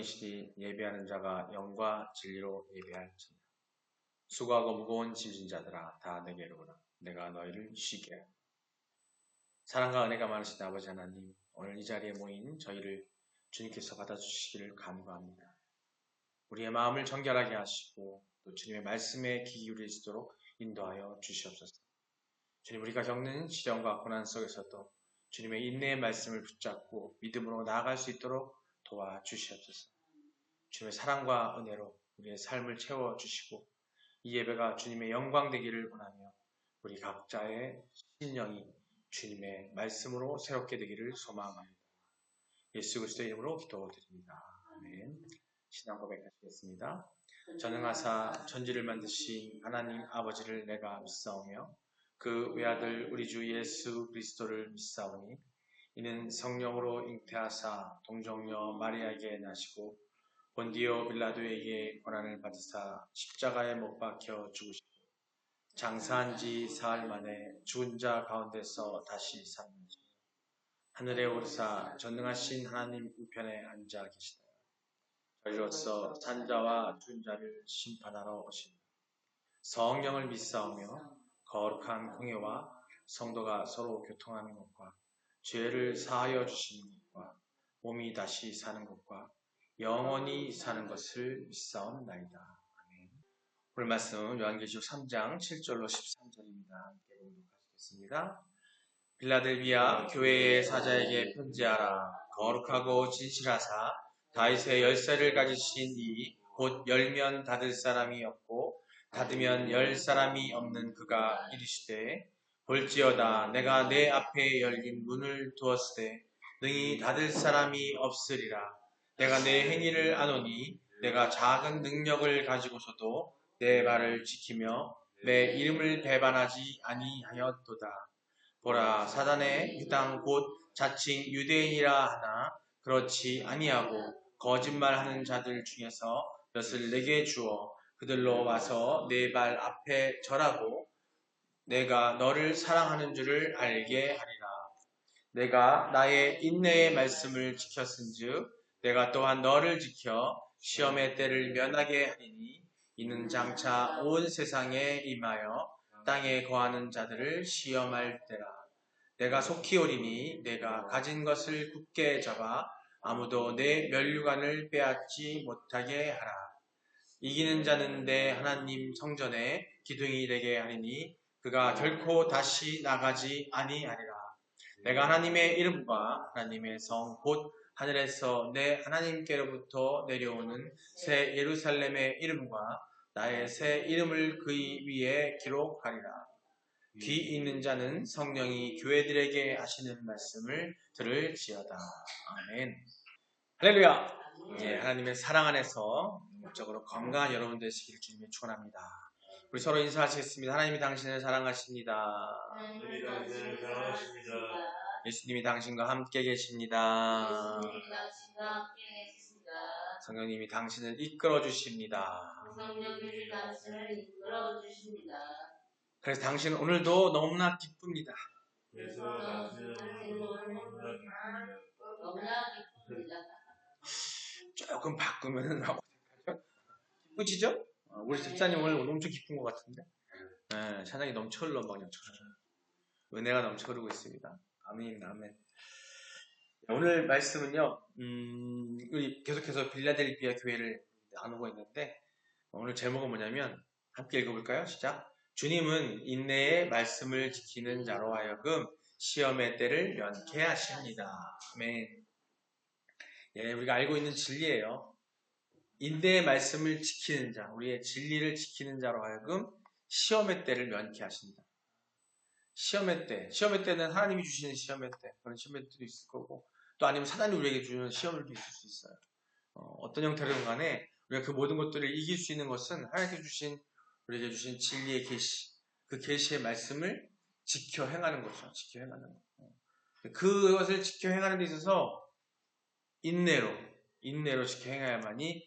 시리 예배하는 자가 영과 진리로 예배할지니라. 수고하고 무거운 짐진 자들아 다 내게로 오라. 내가 너희를 쉬게 하리라. 사랑과 은혜가 많으신 아버지 하나님, 오늘 이 자리에 모인 저희를 주님께서 받아주시기를 간구합니다. 우리의 마음을 정결하게 하시고 또 주님의 말씀에 귀 기울일 수 있도록 인도하여 주시옵소서. 주님, 우리가 겪는 시련과 고난 속에서도 주님의 인내의 말씀을 붙잡고 믿음으로 나아갈 수 있도록 도와주시옵소서. 주님의 사랑과 은혜로 우리의 삶을 채워주시고 이 예배가 주님의 영광 되기를 원하며 우리 각자의 신령이 주님의 말씀으로 새롭게 되기를 소망합니다. 예수 그리스도의 이름으로 기도드립니다. 아멘. 신앙 고백하시겠습니다. 전능하사 천지를 만드신 하나님 아버지를 내가 믿사오며 그 외아들 우리 주 예수 그리스도를 믿사오니 이는 성령으로 잉태하사 동정녀 마리아에게 나시고 본디오 빌라도에게 고난을 받으사 십자가에 못 박혀 죽으시고 장사한 지 사흘 만에 죽은 자 가운데서 다시 살아나시고 하늘에 오르사 전능하신 하나님 우편에 앉아 계시다. 저희로서 산자와 죽은 자를 심판하러 오십니다. 성령을 믿사오며 거룩한 공예와 성도가 서로 교통하는 것과 죄를 사하여 주시는 것과 몸이 다시 사는 것과 영원히 사는 것을 믿사옵나이다. 아멘. 오늘 말씀은 요한계시록 3장 7절로 13절입니다. 함께 공독하시겠습니다. 빌라델비아 교회의 사자에게 편지하라. 거룩하고 진실하사 다윗의 열쇠를 가지신 이 곧 열면 닫을 사람이 없고 닫으면 열 사람이 없는 그가 이르시되 볼지어다 내가 내 앞에 열린 문을 두었으되 능히 닫을 사람이 없으리라. 내가 내 행위를 아노니 내가 작은 능력을 가지고서도 내 말을 지키며 내 이름을 배반하지 아니하였도다. 보라, 사단의 유당 곧 자칭 유대인이라 하나 그렇지 아니하고 거짓말하는 자들 중에서 몇을 내게 주어 그들로 와서 내 발 앞에 절하고 내가 너를 사랑하는 줄을 알게 하리라. 내가 나의 인내의 말씀을 지켰은즉 내가 또한 너를 지켜 시험의 때를 면하게 하리니 이는 장차 온 세상에 임하여 땅에 거하는 자들을 시험할 때라. 내가 속히 오리니 내가 가진 것을 굳게 잡아 아무도 내 면류관을 빼앗지 못하게 하라. 이기는 자는 내 하나님 성전에 기둥이 되게 하리니 그가 결코 다시 나가지 아니하리라. 내가 하나님의 이름과 하나님의 성 곧 하늘에서 내 하나님께로부터 내려오는 새 예루살렘의 이름과 나의 새 이름을 그의 위에 기록하리라. 귀 있는 자는 성령이 교회들에게 하시는 말씀을 들을지어다. 아멘. 할렐루야. 예, 하나님의 사랑 안에서 목적으로 건강한 여러분 되시기를 주님의 축원합니다. 우리 서로 인사하시겠습니다. 하나님이 당신을 사랑하십니다. 하나님이 당신을 사랑하십니다. 예수님이 당신과 함께 계십니다. 예수님이 당신과 함께 계십니다. 성령님이 당신을 이끌어 주십니다. 성령님이 당신을 이끌어 주십니다. 그래서 당신은 오늘도 너무나 기쁩니다. 그래서 당신은 너무나 기쁩니다. 조금 바꾸면은 어색하죠? 기쁘시죠? 우리 집사님 오늘 엄청 기쁜 것 같은데. 네, 찬양이 넘쳐 흘러 막 은혜가 넘쳐 흐르고 있습니다. 아멘, 아멘. 오늘 말씀은요, 우리 계속해서 빌라델비아 교회를 나누고 있는데 오늘 제목은 뭐냐면 함께 읽어볼까요? 시작. 주님은 인내의 말씀을 지키는 자로 하여금 시험의 때를 면케 하십니다. 아멘. 예, 우리가 알고 있는 진리예요. 인내의 말씀을 지키는 자, 우리의 진리를 지키는 자로 하여금 시험의 때를 면케 하십니다. 시험의 때는 하나님이 주시는 시험의 때, 그런 시험의 때도 있을 거고, 또 아니면 사단이 우리에게 주는 시험도 있을 수 있어요. 어떤 형태로든 간에 우리가 그 모든 것들을 이길 수 있는 것은 우리에게 주신 진리의 계시, 그 계시의 말씀을 지켜 행하는 거죠. 지켜 행하는 거. 그것을 지켜 행하는 데 있어서 인내로 지켜 행해야만이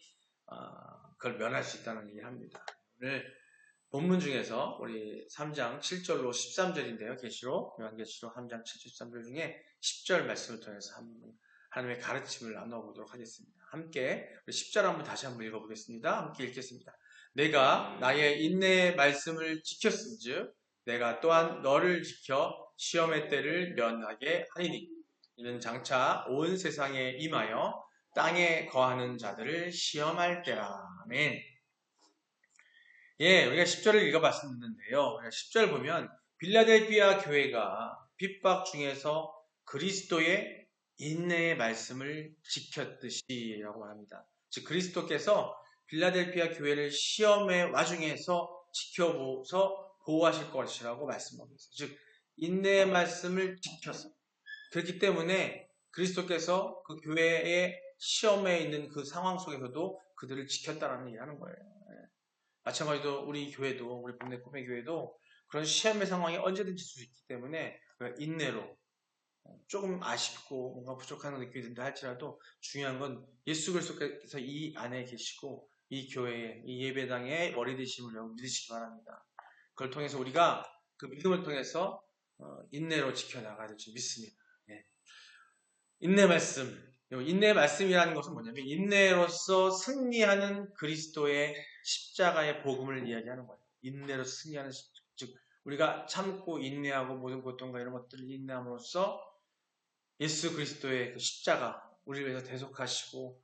그걸 면할 수 있다는 얘기를 합니다. 오늘 본문 중에서 우리 3장 7절로 13절인데요. 요한계시록 3장 7절 13절 중에 10절 말씀을 통해서 하나님의 가르침을 나눠보도록 하겠습니다. 함께 10절 한번 다시 한번 읽어보겠습니다. 함께 읽겠습니다. 내가 나의 인내의 말씀을 지켰은즉 내가 또한 너를 지켜 시험의 때를 면하게 하리니 이는 장차 온 세상에 임하여 땅에 거하는 자들을 시험할 때라. 아멘. 예, 우리가 10절을 읽어봤었는데요. 10절 보면 빌라델비아 교회가 핍박 중에서 그리스도의 인내의 말씀을 지켰듯이라고 합니다. 즉 그리스도께서 빌라델비아 교회를 시험의 와중에서 지켜보서 보호하실 것이라고 말씀하고 있어요. 즉 인내의 말씀을 지켜서 그렇기 때문에 그리스도께서 그 교회의 시험에 있는 그 상황 속에서도 그들을 지켰다라는 얘기를 하는 거예요. 마찬가지로 우리 교회도 우리 본래 꿈의 교회도 그런 시험의 상황이 언제든지 있을 수 있기 때문에 인내로 조금 아쉽고 뭔가 부족한 느낌이 든다 할지라도 중요한 건 예수 그리스도께서 이 안에 계시고 이 교회에 이 예배당의 머리 되심을 믿으시기 바랍니다. 그걸 통해서 우리가 그 믿음을 통해서 인내로 지켜나가야 될 줄 믿습니다. 예. 인내 말씀. 인내의 말씀이라는 것은 뭐냐면 인내로서 승리하는 그리스도의 십자가의 복음을 이야기하는 거예요. 인내로 승리하는 즉 우리가 참고 인내하고 모든 고통과 이런 것들을 인내함으로써 예수 그리스도의 그 십자가 우리를 위해서 대속하시고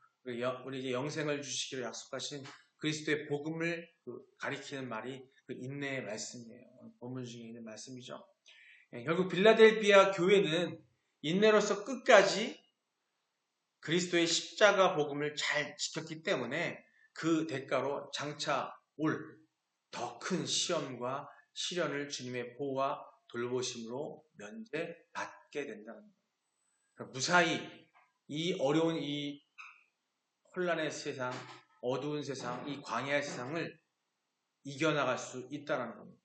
우리에게 영생을 주시기로 약속하신 그리스도의 복음을 가리키는 말이 그 인내의 말씀이에요. 본문 중에 있는 말씀이죠. 결국 빌라델비아 교회는 인내로서 끝까지 그리스도의 십자가 복음을 잘 지켰기 때문에 그 대가로 장차 올 더 큰 시험과 시련을 주님의 보호와 돌보심으로 면제받게 된다는 거예요. 그러니까 무사히 이 어려운 이 혼란의 세상, 어두운 세상, 이 광야의 세상을 이겨나갈 수 있다는 겁니다.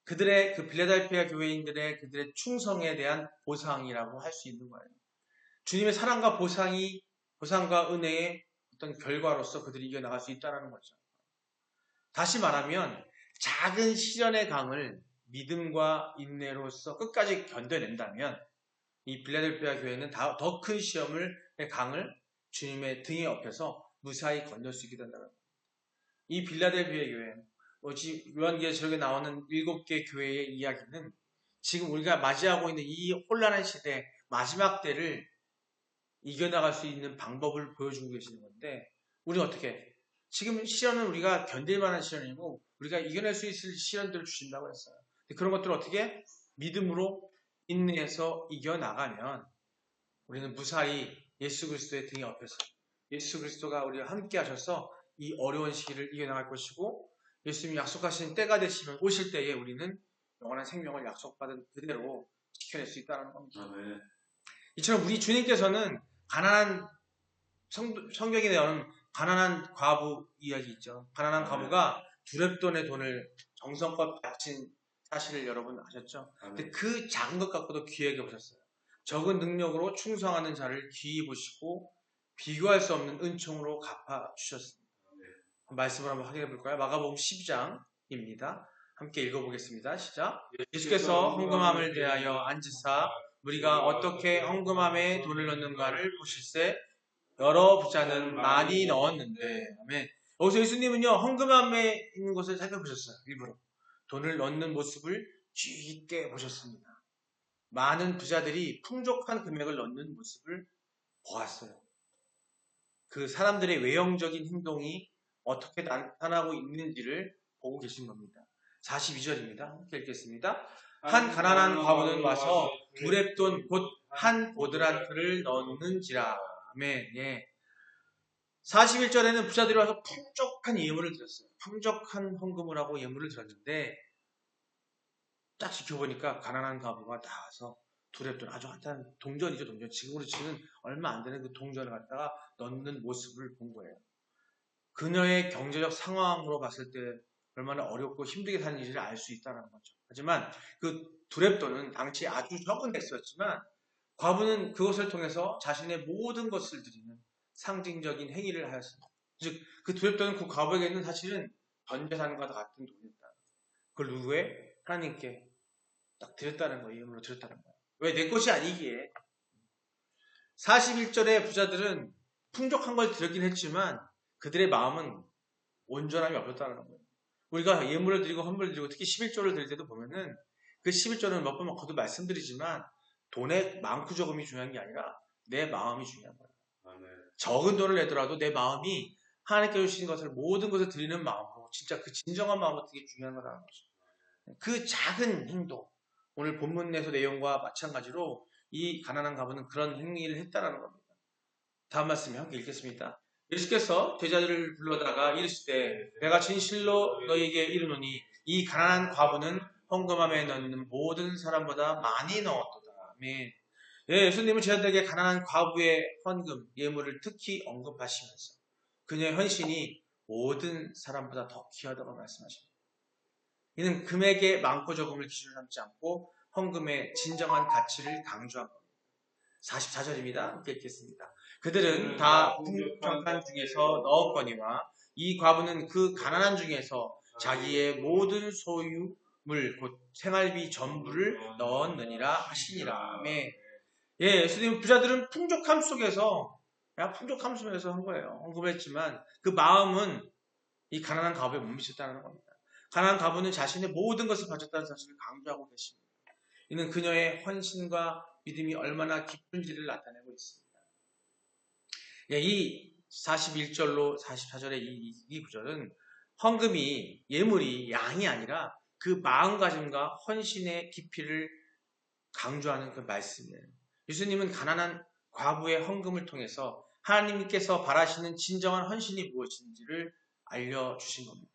그들의 그 빌라델피아 교회인들의 그들의 충성에 대한 보상이라고 할 수 있는 거예요. 주님의 사랑과 보상과 은혜의 어떤 결과로서 그들이 이겨나갈 수 있다는 거죠. 다시 말하면 작은 시련의 강을 믿음과 인내로서 끝까지 견뎌낸다면 이 빌라델피아 교회는 더 큰 시험의 강을 주님의 등에 업혀서 무사히 건널 수 있게 된다는 겁니다. 이 빌라델피아 교회 요한계시록에 나오는 7개 교회의 이야기는 지금 우리가 맞이하고 있는 이 혼란한 시대 마지막 때를 이겨나갈 수 있는 방법을 보여주고 계시는 건데 우리는 어떻게 지금 시련은 우리가 견딜 만한 시련이고 우리가 이겨낼 수 있을 시련들을 주신다고 했어요. 그런 것들을 어떻게 믿음으로 인내해서 이겨나가면 우리는 무사히 예수 그리스도의 등에 업혀서 예수 그리스도가 우리와 함께 하셔서 이 어려운 시기를 이겨나갈 것이고 예수님이 약속하신 때가 되시면 오실 때에 우리는 영원한 생명을 약속받은 그대로 지켜낼 수 있다는 겁니다. 아멘. 이처럼 우리 주님께서는 가난한 성경에 나오는 가난한 과부 이야기 있죠. 가난한 과부가 두렙돈의 돈을 정성껏 바친 사실을 여러분 아셨죠? 근데 그 작은 것 갖고도 귀하게 보셨어요. 적은 능력으로 충성하는 자를 귀히 보시고 비교할 수 없는 은총으로 갚아주셨습니다. 말씀을 한번 확인해 볼까요? 마가복음 12장입니다. 함께 읽어보겠습니다. 시작. 예수께서 헌금함을 대하여 앉으사 우리가 어떻게 헌금함에 돈을 넣는가를 보실세 여러 부자는 많이 넣었는데 아멘. 여기서 예수님은요 헌금함에 있는 것을 살펴보셨어요. 일부러 돈을 넣는 모습을 주의 깊게 보셨습니다. 많은 부자들이 풍족한 금액을 넣는 모습을 보았어요. 그 사람들의 외형적인 행동이 어떻게 나타나고 있는지를 보고 계신 겁니다. 42절입니다. 함께 읽겠습니다. 한 가난한 과부는 와서 두렙돈 곧 한 보드란트를 넣는지라. 아멘. 예. 41절에는 부자들이 와서 풍족한 예물을 드렸어요. 풍족한 헌금을 하고 예물을 드렸는데 딱 지켜보니까 가난한 과부가 나와서 두렙돈 아주 핫한 동전이죠. 동전. 지금으로 치면 얼마 안 되는 그 동전을 갖다가 넣는 모습을 본 거예요. 그녀의 경제적 상황으로 봤을 때 얼마나 어렵고 힘들게 사는 일을 알 수 있다는 거죠. 하지만 그 두렙돈은 당시 아주 적은 액수였지만 과부는 그것을 통해서 자신의 모든 것을 드리는 상징적인 행위를 하였습니다. 즉, 그 두렙돈은 그 과부에게는 사실은 전 재산과 같은 돈이었다. 그걸 누구의? 하나님께 딱 드렸다는 거예요. 예물로 드렸다는 거예요. 왜? 내 것이 아니기에. 41절의 부자들은 풍족한 걸 드렸긴 했지만 그들의 마음은 온전함이 없었다는 거예요. 우리가 예물을 드리고 헌물을 드리고 특히 11조를 드릴 때도 보면은 그 11조는 몇 번 거듭 말씀드리지만 돈의 많고 적음이 중요한 게 아니라 내 마음이 중요한 거예요. 적은 돈을 내더라도 내 마음이 하나님께 주신 것을 모든 것을 드리는 마음으로 진짜 그 진정한 마음으로 되게 중요한 거라는 거죠. 그 작은 행동, 오늘 본문에서 내용과 마찬가지로 이 가난한 가부는 그런 행위를 했다라는 겁니다. 다음 말씀에 함께 읽겠습니다. 예수께서 제자들을 불러다가 이르실 때 내가 진실로 너희에게 이르노니 이 가난한 과부는 헌금함에 넣는 모든 사람보다 많이 넣었도다. 아멘. 예, 예수님은 제자들에게 가난한 과부의 헌금, 예물을 특히 언급하시면서 그녀의 헌신이 모든 사람보다 더 귀하다고 말씀하십니다. 이는 금액의 많고 적음을 기준으로 삼지 않고 헌금의 진정한 가치를 강조한 겁니다. 44절입니다. 함께 읽겠습니다. 그들은 다 풍족한 중에서 넣었거니와 이 과부는 그 가난한 중에서 자기의 모든 소유물 곧 생활비 전부를 넣었느니라 하시니라. 아멘. 예, 예수님 부자들은 풍족함 속에서 한 거예요. 언급을 했지만 그 마음은 이 가난한 과부에 못 미쳤다는 겁니다. 가난한 과부는 자신의 모든 것을 바쳤다는 사실을 강조하고 계십니다. 이는 그녀의 헌신과 믿음이 얼마나 깊은지를 나타내고 있습니다. 예, 이 41절로 44절의 이 구절은 헌금이 예물이 양이 아니라 그 마음가짐과 헌신의 깊이를 강조하는 그 말씀이에요. 예수님은 가난한 과부의 헌금을 통해서 하나님께서 바라시는 진정한 헌신이 무엇인지를 알려주신 겁니다.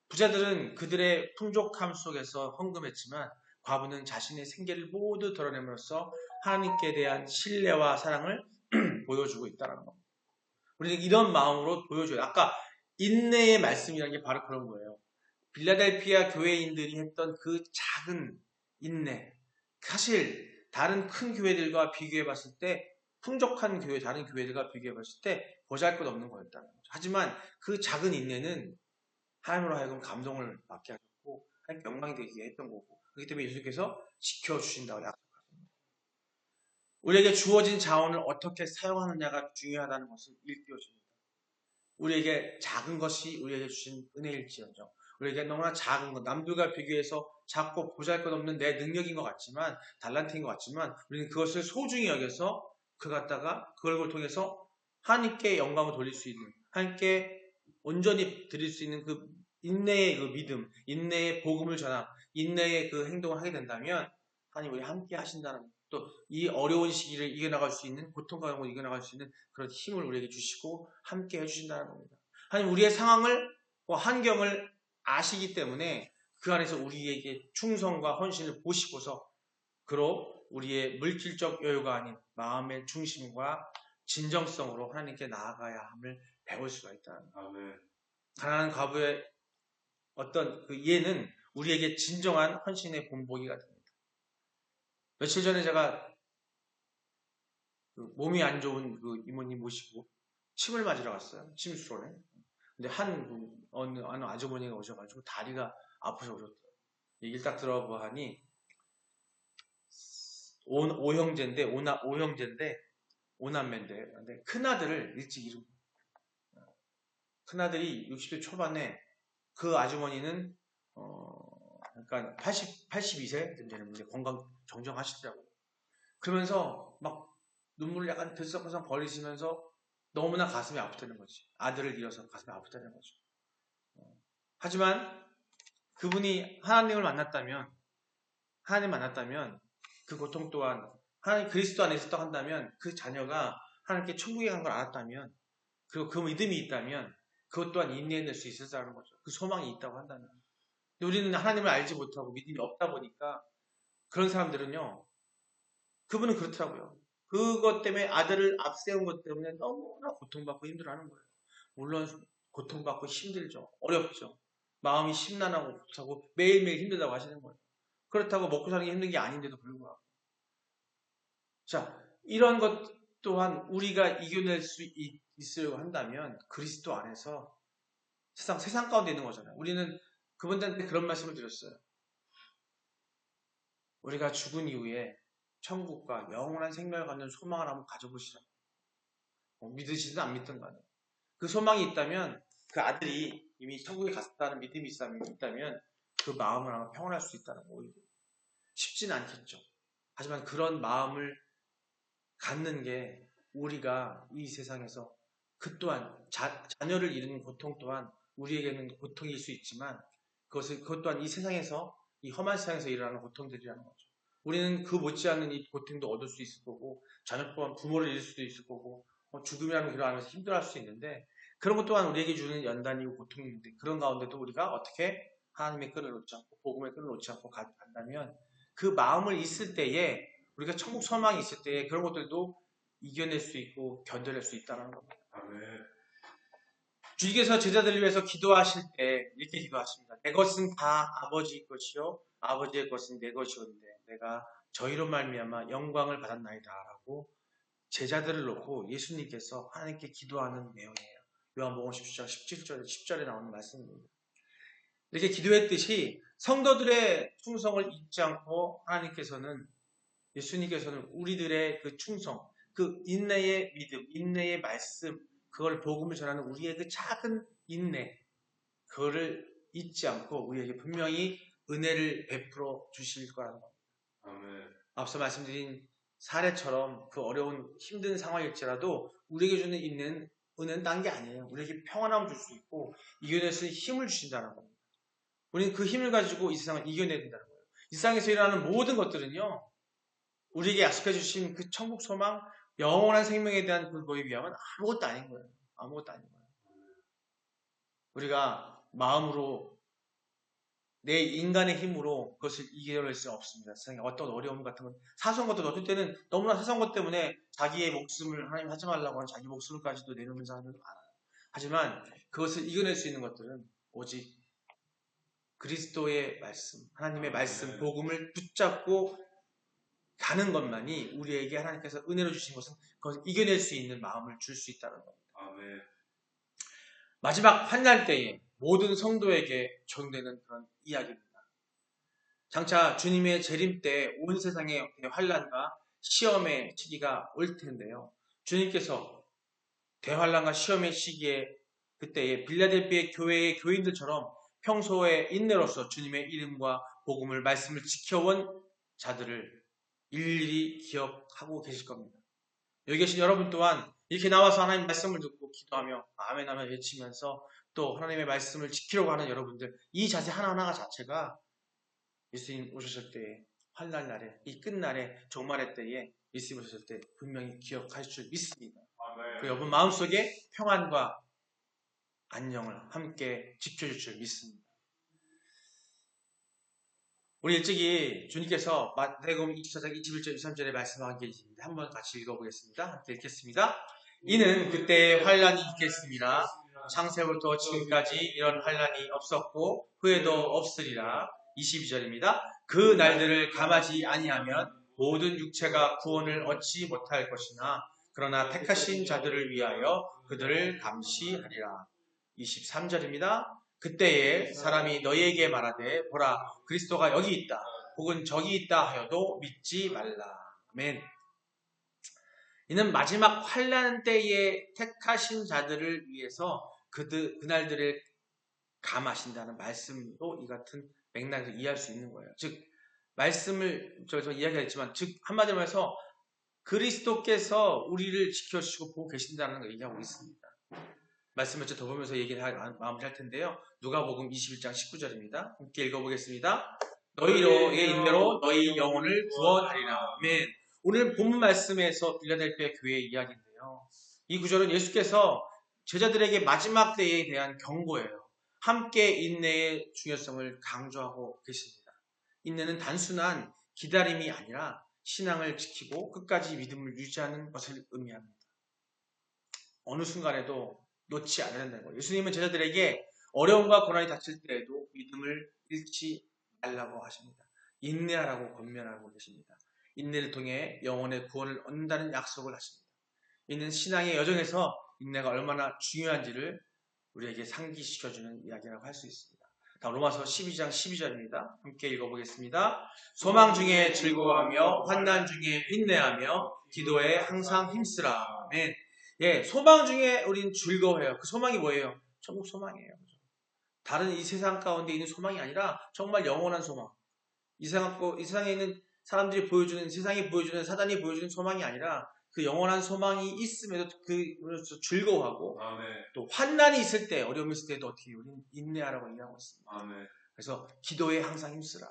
부자들은 그들의 풍족함 속에서 헌금했지만 과부는 자신의 생계를 모두 드러냄으로써 하나님께 대한 신뢰와 사랑을 보여주고 있다는 겁니다. 우리는 이런 마음으로 보여줘요. 아까 인내의 말씀이라는 게 바로 그런 거예요. 빌라델피아 교회인들이 했던 그 작은 인내. 사실 다른 큰 교회들과 비교해 봤을 때 풍족한 교회, 다른 교회들과 비교해 봤을 때 보잘것없는 거였다는 거죠. 하지만 그 작은 인내는 하나님으로 하여금 감동을 받게 하셨고 하나님 영광이 되게 했던 거고 그렇기 때문에 예수님께서 지켜주신다고 약속하십니다. 우리에게 주어진 자원을 어떻게 사용하느냐가 중요하다는 것을 일깨워줍니다. 우리에게 작은 것이 우리에게 주신 은혜일지언정 우리에게 너무나 작은 것, 남들과 비교해서 작고 보잘것없는 내 능력인 것 같지만 달란트인 것 같지만 우리는 그것을 소중히 여겨서 그걸 통해서 하나님께 영광을 돌릴 수 있는 하나님께 온전히 드릴 수 있는 그 인내의 그 믿음, 인내의 복음을 전하, 인내의 그 행동을 하게 된다면 하나님 우리 함께 하신다는 또 이 어려운 시기를 이겨나갈 수 있는 고통과 영을 이겨나갈 수 있는 그런 힘을 우리에게 주시고 함께 해주신다는 겁니다. 하나님 우리의 상황을 환경을 아시기 때문에 그 안에서 우리에게 충성과 헌신을 보시고서 그로 우리의 물질적 여유가 아닌 마음의 중심과 진정성으로 하나님께 나아가야 함을 배울 수가 있다는 거예요. 가난한 과부의 어떤 그 예는 우리에게 진정한 헌신의 본보기가 됩니다. 며칠 전에 제가 그 몸이 안 좋은 그 이모님 모시고 침을 맞으러 갔어요. 침수로네. 근데 어느 아주머니가 오셔가지고 다리가 아파서 오셨더라고요. 얘기를 딱 들어보니 오형제인데 오남매인데 근데 큰아들을 일찍 잃은 거예요. 큰아들이 60대 초반에 그 아주머니는 그러니까 82세 되는데 건강 정정하시더라고요. 그러면서 막 눈물을 약간 들썩들썩 벌리시면서 너무나 가슴이 아프다는 거지. 아들을 잃어서 가슴이 아프다는 거죠. 하지만 그분이 하나님을 만났다면 그 고통 또한 하나님 그리스도 안에 있었다고 한다면 그 자녀가 하나님께 천국에 간 걸 알았다면 그리고 그 믿음이 있다면 그것 또한 인내해낼 수 있었다는 거죠. 그 소망이 있다고 한다면. 근데 우리는 하나님을 알지 못하고 믿음이 없다 보니까 그런 사람들은요. 그분은 그렇더라고요. 그것 때문에 아들을 앞세운 것 때문에 너무나 고통받고 힘들어하는 거예요. 물론 고통받고 힘들죠. 어렵죠. 마음이 심란하고 복잡하고 매일매일 힘들다고 하시는 거예요. 그렇다고 먹고 사는 게 힘든 게 아닌데도 불구하고. 자, 이런 것 또한 우리가 이겨낼 수 있으려고 한다면 그리스도 안에서 세상 가운데 있는 거잖아요. 우리는 그분들한테 그런 말씀을 드렸어요. 우리가 죽은 이후에 천국과 영원한 생명을 갖는 소망을 한번 가져보시라. 믿으시든 안 믿든 간에. 그 소망이 있다면 그 아들이 이미 천국에 갔다는 믿음이 있다면 그 마음을 아마 평안할 수 있다는 거. 오히려 쉽지는 않겠죠. 하지만 그런 마음을 갖는 게 우리가 이 세상에서 그 또한 자녀를 잃는 고통 또한 우리에게는 고통일 수 있지만 그것 또한 이 세상에서 이 험한 세상에서 일어나는 고통들이라는 거죠. 우리는 그 못지않은 이 고통도 얻을 수 있을 거고 자녀 또한 부모를 잃을 수도 있을 거고 죽음이라는 길을 하면서 힘들어할 수 있는데 그런 것 또한 우리에게 주는 연단이고 고통인데 그런 가운데도 우리가 어떻게 하나님의 끈을 놓지 않고 복음의 끈을 놓지 않고 간다면 그 마음을 있을 때에 우리가 천국 소망이 있을 때에 그런 것들도 이겨낼 수 있고 견뎌낼 수 있다는 겁니다. 아멘. 주님께서 제자들을 위해서 기도하실 때 이렇게 기도하십니다. 내 것은 다 아버지 것이요 아버지의 것은 내 것이온데 내가 저희로 말미암아 영광을 받았나이다 라고 제자들을 놓고 예수님께서 하나님께 기도하는 내용이에요. 요한복음 10장 17절에 나오는 말씀입니다. 이렇게 기도했듯이 성도들의 충성을 잊지 않고 예수님께서는 우리들의 그 충성, 그 인내의 믿음, 인내의 말씀, 그걸 복음을 전하는 우리의 그 작은 인내, 그거를 잊지 않고 우리에게 분명히 은혜를 베풀어 주실 거라는 겁니다. 아멘. 앞서 말씀드린 사례처럼 그 어려운 힘든 상황일지라도 우리에게 주는 은혜는 딴 게 아니에요. 우리에게 평안함을 줄 수 있고 이겨낼 수 있는 힘을 주신다는 겁니다. 우리는 그 힘을 가지고 이 세상을 이겨내야 된다는 거예요. 이 세상에서 일어나는 모든 것들은요. 우리에게 약속해 주신 그 천국 소망, 영원한 생명에 대한 그 거에 비하면 아무것도 아닌 거예요. 아무것도 아닌 거예요. 우리가 마음으로 내 인간의 힘으로 그것을 이겨낼 수는 없습니다. 세상에 어떤 어려움 같은 건 사소한 것도 어떨 때는 너무나 사소한 것 때문에 자기의 목숨을 하나님 하지 말라고 하는 자기 목숨을까지도 내놓는 사람들도 많아요. 하지만 그것을 이겨낼 수 있는 것들은 오직 그리스도의 말씀, 하나님의 말씀, 복음을 붙잡고 가는 것만이 우리에게 하나님께서 은혜로 주신 것은 그것을 이겨낼 수 있는 마음을 줄 수 있다는 겁니다. 아멘. 마지막 환난 때에 모든 성도에게 적용되는 그런 이야기입니다. 장차 주님의 재림 때 온 세상에 환난과 시험의 시기가 올 텐데요. 주님께서 대환난과 시험의 시기에 그때에 빌라델비아 교회의 교인들처럼 평소에 인내로서 주님의 이름과 복음을 말씀을 지켜온 자들을 일일이 기억하고 계실 겁니다. 여기 계신 여러분 또한 이렇게 나와서 하나님 말씀을 듣고 기도하며 아멘 하며 외치면서 또 하나님의 말씀을 지키려고 하는 여러분들 이 자세 하나하나가 자체가 예수님 오셨을 때에 환난 날에 이 끝날에 종말의 때에 예수님 오셨을 때 분명히 기억하실 줄 믿습니다. 아멘. 그 여러분 마음속에 평안과 안녕을 함께 지켜줄 줄 믿습니다. 우리 일찍이 주님께서 마태복음 24장 21절 23절에 말씀한 게 있습니다. 한번 같이 읽어보겠습니다. 함께 읽겠습니다. 이는 그때 환란이 있겠습니다. 창세부터 지금까지 이런 환란이 없었고 후에도 없으리라. 22절입니다. 그 날들을 감하지 아니하면 모든 육체가 구원을 얻지 못할 것이나 그러나 택하신 자들을 위하여 그들을 감시하리라. 23절입니다. 그때에 사람이 너희에게 말하되 보라 그리스도가 여기 있다 혹은 저기 있다 하여도 믿지 말라. 아멘. 이는 마지막 환난 때에 택하신 자들을 위해서 그날들을 감하신다는 말씀도 이 같은 맥락에서 이해할 수 있는 거예요. 즉 말씀을 저에서 이야기했지만 즉 한마디로 해서 그리스도께서 우리를 지켜주시고 보고 계신다는 걸 얘기하고 있습니다. 말씀 몇 절 더 보면서 얘기를 마무리할 텐데요. 누가복음 21장 19절입니다. 함께 읽어보겠습니다. 너희로의 인내로 너희 영혼을 구원하리라. 아멘. 오늘 본문 말씀에서 빌라델비아 교회의 이야기인데요. 이 구절은 예수께서 제자들에게 마지막 때에 대한 경고예요. 함께 인내의 중요성을 강조하고 계십니다. 인내는 단순한 기다림이 아니라 신앙을 지키고 끝까지 믿음을 유지하는 것을 의미합니다. 어느 순간에도 놓지 않아야 된다는 거예요. 예수님은 제자들에게 어려움과 고난이 닥칠 때에도 믿음을 잃지 말라고 하십니다. 인내하라고 권면하고 계십니다. 인내를 통해 영혼의 구원을 얻는다는 약속을 하십니다. 이는 신앙의 여정에서 인내가 얼마나 중요한지를 우리에게 상기시켜주는 이야기라고 할 수 있습니다. 로마서 12장 12절입니다. 함께 읽어보겠습니다. 소망 중에 즐거워하며 환난 중에 인내하며 기도에 항상 힘쓰라. 아멘. 예, 소망 중에 우린 즐거워해요. 그 소망이 뭐예요? 천국 소망이에요. 다른 이 세상 가운데 있는 소망이 아니라 정말 영원한 소망. 이 세상에 있는 사람들이 보여주는, 세상이 보여주는, 사단이 보여주는 소망이 아니라 그 영원한 소망이 있음에도 그래서 즐거워하고 아멘. 또 환난이 있을 때, 어려움이 있을 때도 어떻게 우리는 인내하라고 얘기하고 있습니다. 아멘. 그래서 기도에 항상 힘쓰라.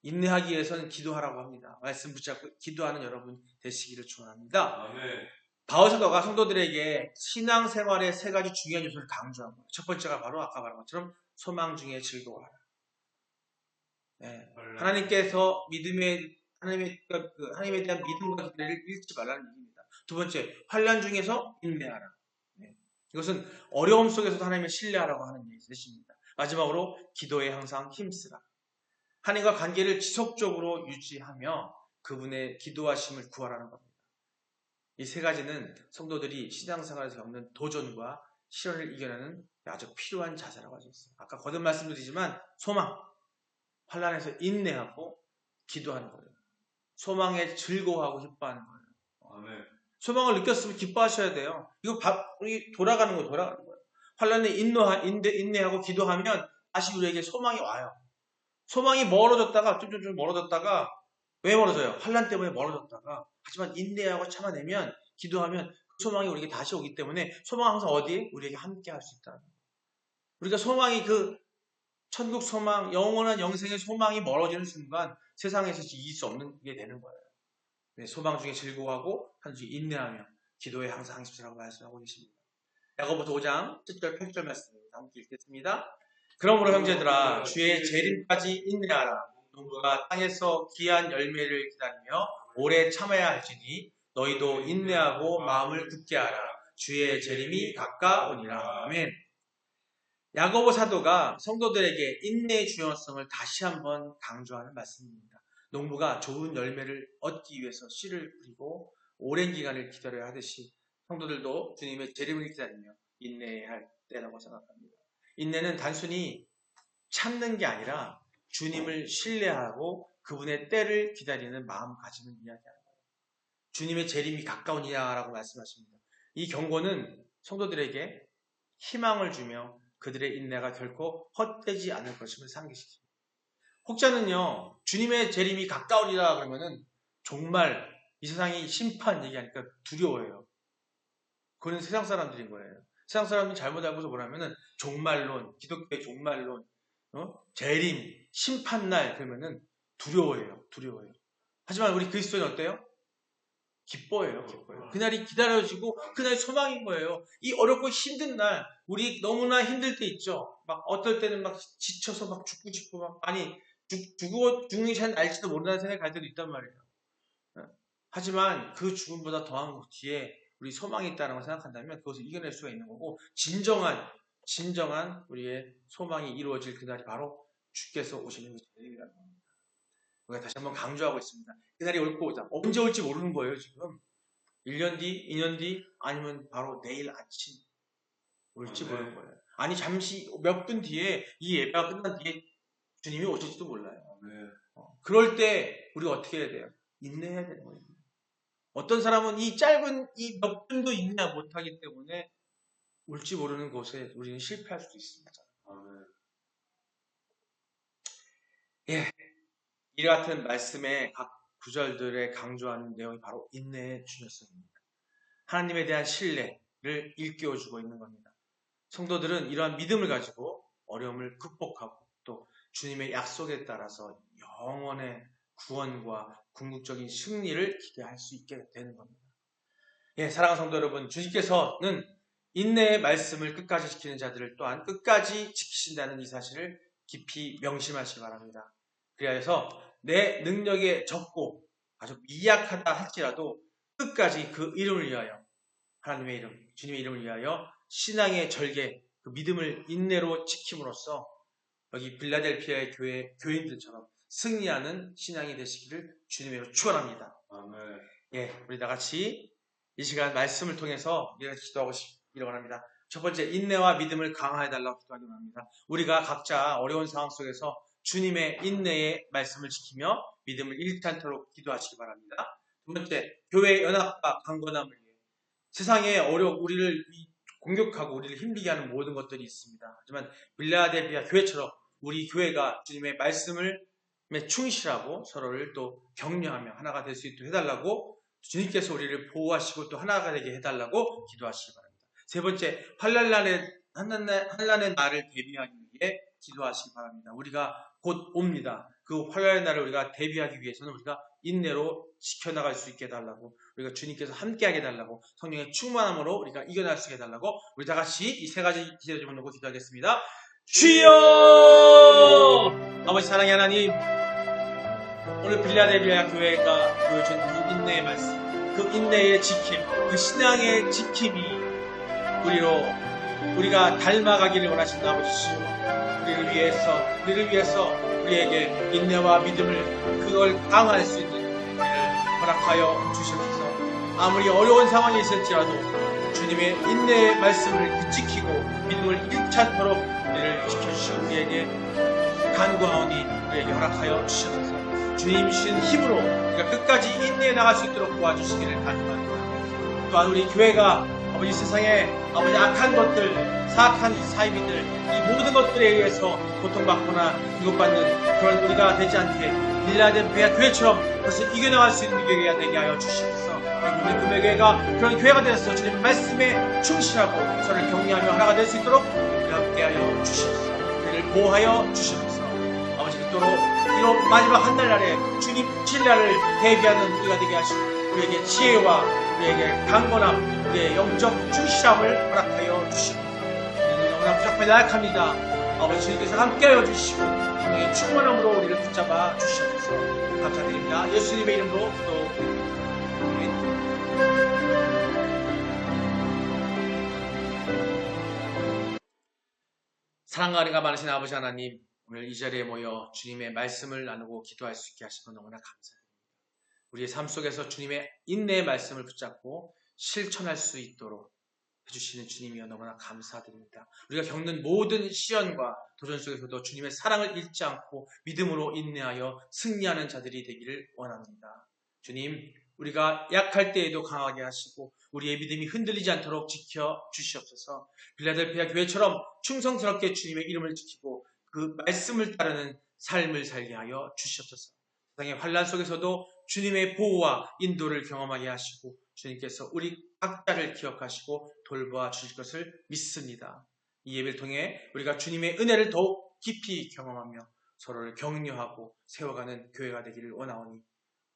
인내하기 위해서는 기도하라고 합니다. 말씀 붙잡고 기도하는 여러분 되시기를 축원합니다. 아멘. 바울 사도가 성도들에게 신앙생활의 세 가지 중요한 요소를 강조한 거예요. 첫 번째가 바로 아까 말한 것처럼 소망 중에 즐거워하라. 네. 하나님께서 하나님에 대한 믿음과 기대를 잃지 말라는 얘기입니다. 두 번째, 환난 중에서 인내하라. 네. 이것은 어려움 속에서도 하나님을 신뢰하라고 하는 뜻입니다. 마지막으로 기도에 항상 힘쓰라. 하나님과 관계를 지속적으로 유지하며 그분의 기도하심을 구하라는 겁니다. 이 세 가지는 성도들이 신앙생활에서 겪는 도전과 시련을 이겨내는 아주 필요한 자세라고 할 수 있어요. 아까 거듭 말씀드리지만 소망, 환난에서 인내하고 기도하는 거예요. 소망에 즐거워하고 기뻐하는 거예요. 아멘. 소망을 느꼈으면 기뻐하셔야 돼요. 이거 우리 돌아가는 거예요. 환난에 인내하고 기도하면 다시 우리에게 소망이 와요. 소망이 멀어졌다가 좀 멀어졌다가 왜 멀어져요? 환난 때문에 멀어졌다가 하지만 인내하고 참아내면 기도하면 그 소망이 우리에게 다시 오기 때문에 소망은 항상 어디에? 우리에게 함께 할 수 있다는 거예요. 우리가 소망이 그 천국 소망, 영원한 영생의 소망이 멀어지는 순간 세상에서 이길 수 없는 게 되는 거예요. 네, 소망 중에 즐거워하고 한주 인내하며 기도에 항상 힘쓰라고 말씀하고 계십니다. 야고보서 5장 7절 8절 말씀입니다. 함께 읽겠습니다. 그러므로 형제들아 주의 재림까지 인내하라. 농부가 땅에서 귀한 열매를 기다리며 오래 참아야 할지니 너희도 인내하고 마음을 굳게 하라. 주의 재림이 가까우니라. 아멘. 야고보 사도가 성도들에게 인내의 중요성을 다시 한번 강조하는 말씀입니다. 농부가 좋은 열매를 얻기 위해서 씨를 뿌리고 오랜 기간을 기다려야 하듯이 성도들도 주님의 재림을 기다리며 인내해야 할 때라고 생각합니다. 인내는 단순히 참는 게 아니라 주님을 신뢰하고 그분의 때를 기다리는 마음가짐을 이야기하는 거예요. 주님의 재림이 가까우니라고 말씀하십니다. 이 경고는 성도들에게 희망을 주며 그들의 인내가 결코 헛되지 않을 것임을 상기시킵니다. 혹자는요, 주님의 재림이 가까우리라 그러면은 정말 이 세상이 심판 얘기하니까 두려워해요. 그건 세상 사람들인 거예요. 세상 사람들이 잘못 알고서 뭐라면은 종말론, 기독교의 종말론, 재림, 심판날 그러면은 두려워해요. 하지만 우리 그리스도인 어때요? 기뻐해요. 그날이 기다려지고 그날이 소망인 거예요. 이 어렵고 힘든 날, 우리 너무나 힘들 때 있죠. 막 어떨 때는 막 지쳐서 막 죽고 싶고 막 죽는 잘 알지도 모른다는 생각이 갈 때도 있단 말이에요. 하지만 그 죽음보다 더한 뒤에 우리 소망이 있다는 걸 생각한다면 그것을 이겨낼 수가 있는 거고 진정한 우리의 소망이 이루어질 그날이 바로 주께서 오시는 그 재림이라는 겁니다. 우리가 다시 한번 강조하고 있습니다. 그날이 올 거다. 언제 올지 모르는 거예요, 지금. 1년 뒤, 2년 뒤, 아니면 바로 내일 아침 올지 모르는 거예요. 아니, 잠시 몇 분 뒤에 이 예배가 끝난 뒤에 주님이 오실지도 몰라요. 그럴 때 우리가 어떻게 해야 돼요? 인내해야 되는 거예요. 어떤 사람은 이 짧은 이 몇 분도 인내 못하기 때문에 올지 모르는 곳에 우리는 실패할 수도 있습니다. 예. 이 같은 말씀의 각 구절들에 강조하는 내용이 바로 인내의 중요성입니다. 하나님에 대한 신뢰를 일깨워주고 있는 겁니다. 성도들은 이러한 믿음을 가지고 어려움을 극복하고 또 주님의 약속에 따라서 영원의 구원과 궁극적인 승리를 기대할 수 있게 되는 겁니다. 예, 사랑하는 성도 여러분, 주님께서는 인내의 말씀을 끝까지 지키는 자들을 또한 끝까지 지키신다는 이 사실을 깊이 명심하시기 바랍니다. 그래서 내 능력에 적고 아주 미약하다 할지라도 끝까지 그 이름을 위하여 하나님의 이름, 주님의 이름을 위하여 신앙의 절개, 그 믿음을 인내로 지킴으로써 여기 빌라델피아의 교인들처럼 승리하는 신앙이 되시기를 주님으로 축원합니다. 아멘. 예, 우리 다 같이 이 시간 말씀을 통해서 기도하고 싶기를 원합니다. 첫 번째, 인내와 믿음을 강화해달라고 기도하기 원합니다. 우리가 각자 어려운 상황 속에서 주님의 인내의 말씀을 지키며 믿음을 잃지 않도록 기도하시기 바랍니다. 두 번째, 교회의 연합과 강건함을 위해 세상에 우리를 공격하고 우리를 힘들게 하는 모든 것들이 있습니다. 하지만 빌라델비아 교회처럼 우리 교회가 주님의 말씀을 충실하고 서로를 또 격려하며 하나가 될 수 있도록 해달라고 주님께서 우리를 보호하시고 또 하나가 되게 해달라고 기도하시기 바랍니다. 세 번째, 환란의 날을 대비하기 위해 기도하시기 바랍니다. 우리가 곧 옵니다. 그 환란의 날을 우리가 대비하기 위해서는 우리가 인내로 지켜나갈 수 있게 해달라고, 우리가 주님께서 함께하게 해달라고, 성령의 충만함으로 우리가 이겨낼 수 있게 해달라고, 우리 다 같이 이 세 가지 기도를 좀 놓고 기도하겠습니다. 주여! 아버지 사랑의 하나님, 오늘 빌라델비아 교회가 보여준 그 인내의 말씀, 그 인내의 지킴, 그 신앙의 지킴이 우리가 닮아가기를 원하신다 아버지시오. 우리를 위해서 우리에게 인내와 믿음을 그걸 강화할 수 있는 우리를 허락하여 주시옵소서. 아무리 어려운 상황이 있을지라도 주님의 인내의 말씀을 지키고 믿음을 잃지 않도록 우리를 지켜주시고 우리에게 간구하오니 우리에게 허락하여 주시옵소서. 주님 주신 힘으로 우리가 끝까지 인내해 나갈 수 있도록 도와주시기를 간구합니다. 또한 우리 교회가 아버지 세상에 아버지 악한 것들, 사악한 사이비들, 이 모든 것들에 의해서 고통받거나 공격받는 그런 우리가 되지 않게 빌라델비아 교회처럼 그것을 이겨나갈 수 있는 교회가 되게 하여 주시옵소서. 우리 교회가 그런 교회가 되어서 주님 말씀에 충실하고 서로를 격려하며 하나가 될 수 있도록 함께 하여 주시옵소서. 우리를 보호하여 주시옵소서. 아버지 그토록 이런 마지막 한날날에 주님 신라를 대비하는 우리가 되게 하시고 우리에게 지혜와 우리에게 강건함, 우리의 영적 충실함을 허락하여 주시고 우리는 너무나 부족하며 나약합니다. 아버지 주님께서 함께하여 주시고 성령의 충만함으로 우리를 붙잡아 주시옵소서. 감사드립니다. 예수님의 이름으로 기도드립니다. 사랑과 은혜가 많으신 아버지 하나님, 오늘 이 자리에 모여 주님의 말씀을 나누고 기도할 수 있게 하시면 너무나 감사합니다. 우리의 삶 속에서 주님의 인내의 말씀을 붙잡고 실천할 수 있도록 해주시는 주님이여 너무나 감사드립니다. 우리가 겪는 모든 시련과 도전 속에서도 주님의 사랑을 잃지 않고 믿음으로 인내하여 승리하는 자들이 되기를 원합니다. 주님, 우리가 약할 때에도 강하게 하시고 우리의 믿음이 흔들리지 않도록 지켜주시옵소서. 빌라델비아 교회처럼 충성스럽게 주님의 이름을 지키고 그 말씀을 따르는 삶을 살게 하여 주시옵소서. 세상의 환난 속에서도 주님의 보호와 인도를 경험하게 하시고 주님께서 우리 각자를 기억하시고 돌보아 주실 것을 믿습니다. 이 예배를 통해 우리가 주님의 은혜를 더욱 깊이 경험하며 서로를 격려하고 세워가는 교회가 되기를 원하오니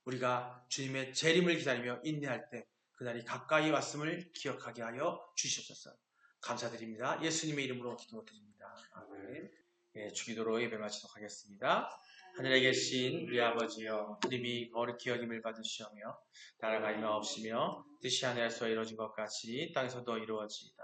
우리가 주님의 재림을 기다리며 인내할 때 그날이 가까이 왔음을 기억하게 하여 주시옵소서. 감사드립니다. 예수님의 이름으로 기도드립니다. 아멘. 주기도로 예배 마치도록 하겠습니다. 하늘에 계신 우리 아버지여, 이름이 거룩히 여김을 받으시오며 나라가 임하옵시며 뜻이 하늘에서 이루어진 것 같이 땅에서도 이루어지이다.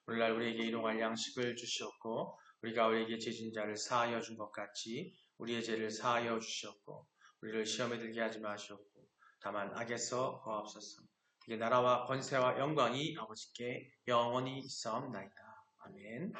오늘날 우리에게 일용할 양식을 주시옵고 우리가 우리에게 죄진 자를 사하여 준 것 같이 우리의 죄를 사하여 주시옵고 우리를 시험에 들게 하지 마시옵고 다만 악에서 구하옵소서. 이게 나라와 권세와 영광이 아버지께 영원히 있사옵나이다. 아멘.